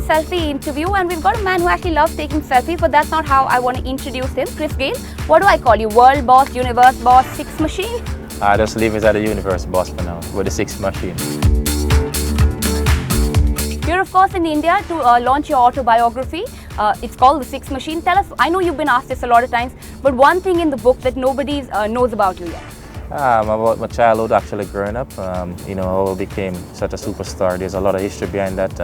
selfie interview, and we've got a man who actually loves taking selfies, but that's not how I want to introduce him. Chris Gayle, what do I call you? World boss, universe boss, six machine? I just leave it at the universe boss for now, with the six machine. You're of course in India to launch your autobiography. It's called The Six Machine. Tell us, I know you've been asked this a lot of times, but one thing in the book that nobody knows about you yet. About my childhood actually growing up, how I became such a superstar. There's a lot of history behind that.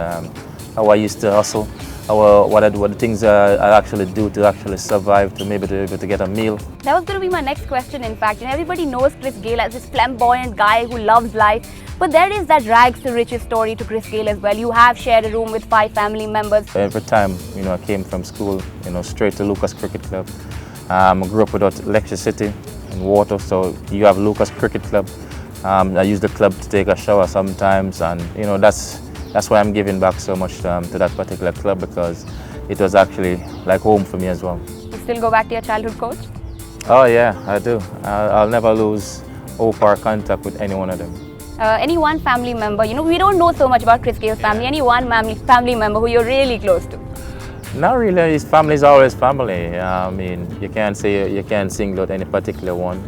How I used to hustle, what the things I actually do to actually survive, to maybe to be able to get a meal. That was going to be my next question, in fact. And everybody knows Chris Gayle as this flamboyant guy who loves life. But there is that rags to riches story to Chris Gayle as well. You have shared a room with 5 family members. Every time, I came from school, straight to Lucas Cricket Club. I grew up without electricity and water, so you have Lucas Cricket Club. I use the club to take a shower sometimes, and that's why I'm giving back so much to that particular club, because it was actually like home for me as well. You still go back to your childhood coach? Oh yeah, I do. I'll never lose hope or contact with any one of them. Any one family member, we don't know so much about Chris Gayle's family, any one family member who you're really close to? Not really. His family is always family. I mean, you can't single out any particular one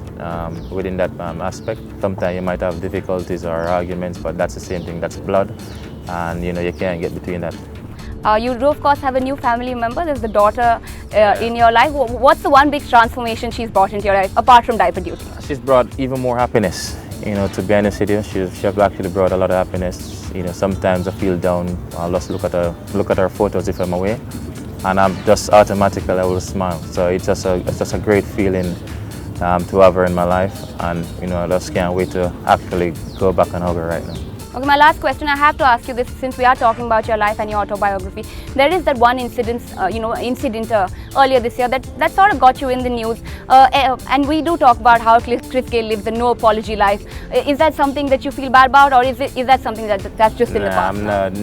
within that aspect. Sometimes you might have difficulties or arguments, but that's the same thing. That's blood, and you can't get between that. You do, of course, have a new family member. There's the daughter in your life. What's the one big transformation she's brought into your life, apart from diaper duty? She's brought even more happiness. To be honest with you, she's actually brought a lot of happiness. Sometimes I feel down. I'll just look at her photos if I'm away, and I'm just automatically I will smile. So it's just a great feeling to have her in my life, and I just can't wait to actually go back and hug her right now. Okay, my last question, I have to ask you this since we are talking about your life and your autobiography. There is that one incident, earlier this year that sort of got you in the news. And we do talk about how Chris Gayle lives a no apology life. Is that something that you feel bad about, or is that something that's just in the past?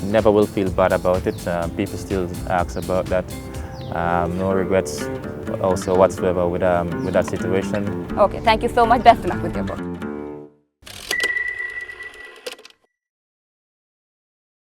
Never will feel bad about it. People still ask about that. No regrets also whatsoever with that situation. Okay, thank you so much. Best of luck with your book.